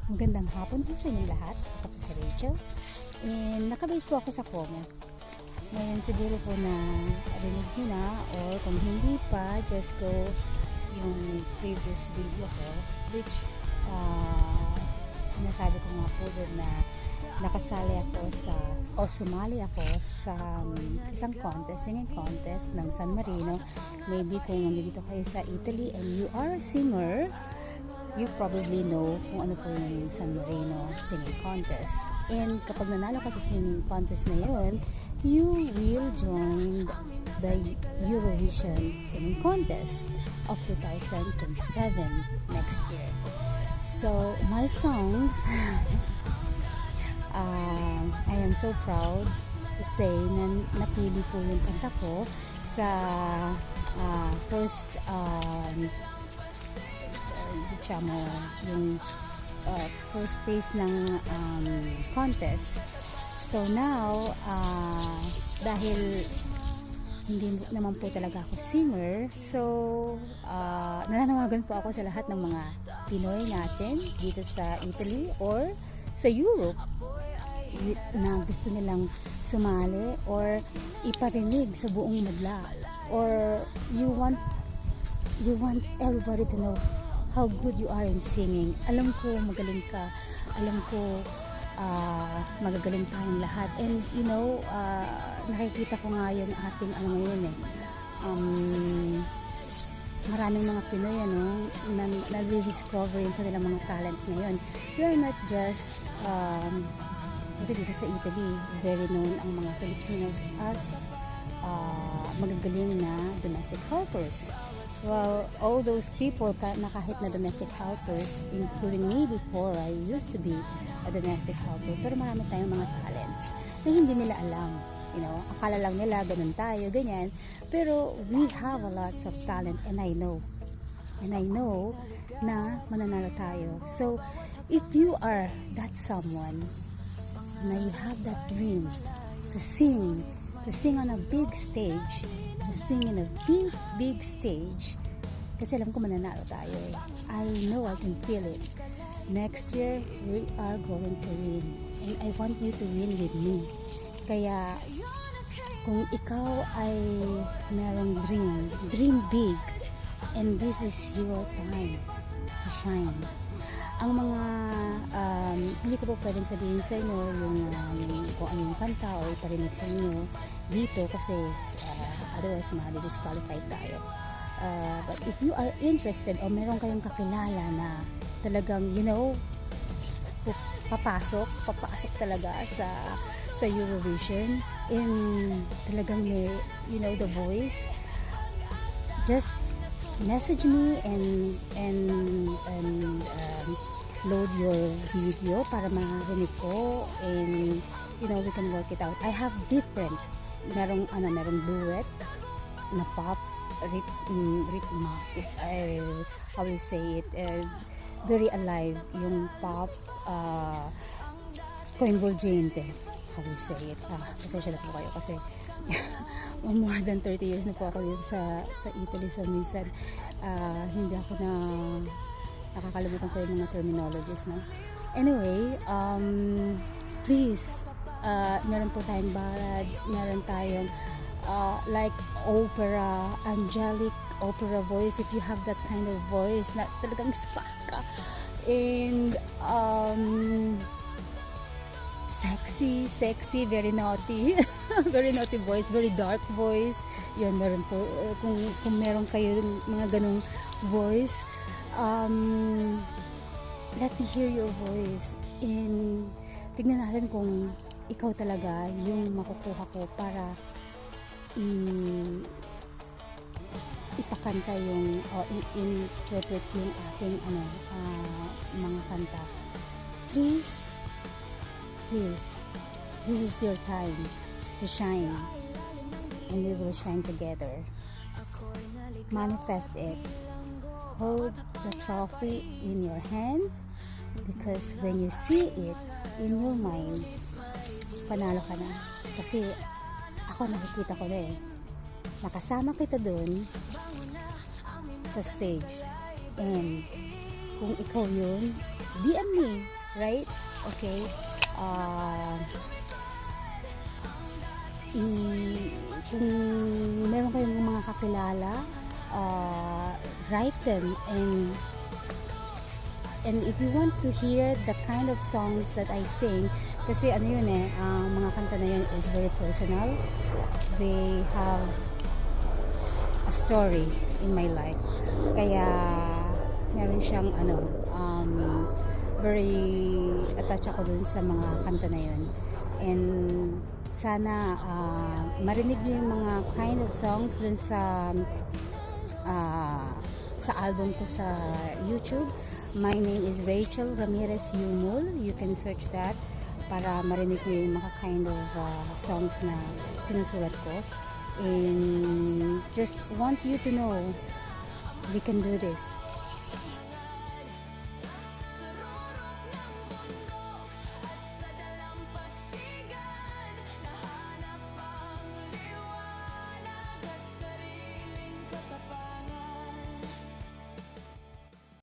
Magandang hapon po sa inyong lahat. Ako po si Rachel. And nakabase po ako sa Como. Ngayon siguro po na rinig nyo na or kung hindi pa, just go yung previous video ko which sinasabi ko nga po doon na nakasali ako sumali ako sa isang contest, singing contest ng San Marino. Maybe kung nandito kayo sa Italy and you are a singer, you probably know kung ano po yung San Marino Singing Contest. And kapag nanalo ka sa singing contest na yun, you will join the Eurovision Singing Contest of 2027 next year. So, my songs, I am so proud to say na napili po yung kanta ko sa first yung first phase ng contest. So now dahil hindi naman po talaga ako singer, so nananawagan po ako sa lahat ng mga Pinoy natin dito sa Italy or sa Europe na gusto nilang sumali or iparinig sa buong madla, or you want everybody to know how good you are in singing. Alam ko magaling ka. Alam ko magagaling tayong lahat. And you know, nakikita ko nga yung ating ngayon maraming mga Pinoy na nadi-discover yung kanilang mga talents ngayon. We are not just kasi dito sa Italy, very known ang mga Filipinos as magagaling na domestic helpers. Well, all those people na kahit na domestic helpers, including me before, I used to be a domestic helper, pero marami tayong mga talents na hindi nila alam. You know, akala lang nila ganun tayo, ganyan. Pero we have a lots of talent, and I know na mananalo tayo. So, if you are that someone na you have that dream to sing on a big stage, to sing in a big stage, kasi alam ko mananalo tayo eh. I know, I can feel it. Next year, we are going to win. And I want you to win with me. Kaya, kung ikaw ay merong dream big, and this is your time to shine. Ang mga hindi ko po pwedeng sabihin sa inyo yung kung ano yung kanta o iparinig sa inyo dito kasi otherwise ma-disqualified tayo. But if you are interested o meron kayong kakilala na talagang papasok talaga sa Eurovision and talagang may the voice, just message me and load your video para marinig ko, and we can work it out. I have different, merong duet na pop, rhythmatic, how you say it, very alive yung pop, coinvolgente, how you say it. Pasensya na po kayo kasi more than 30 years na po ako dito sa Italy, so minsan hindi ako nakakalimutan ko yung mga terminologies na. Anyway, please, meron po tayong ballad, meron tayong like opera, angelic opera voice, if you have that kind of voice na talagang spark ka, and sexy, very naughty very naughty voice, very dark voice, yun, meron po, kung meron kayo mga ganong voice, let me hear your voice, and tignan natin kung ikaw talaga yung makukuha ko para ipakanta yung interpret yung aking mga kanta. Please, this is your time to shine, and we will shine together. Manifest it. Hold the trophy in your hands, because when you see it in your mind, panalo ka na. Kasi ako nakikita ko na nakasama kita dun sa stage, and kung ikaw yun, DM me right? Okay. Kung meron kayong mga kakilala, write them, and if you want to hear the kind of songs that I sing, kasi ano yun ang mga kanta na yun is very personal. They have a story in my life. Kaya meron siyang very attached ako dun sa mga kanta na yun. And sana marinig niyo yung mga kind of songs dun sa album ko sa YouTube. My name is Rachel Ramirez Yumul. You can search that para marinig niyo yung mga kind of songs na sinusulat ko. And just want you to know we can do this.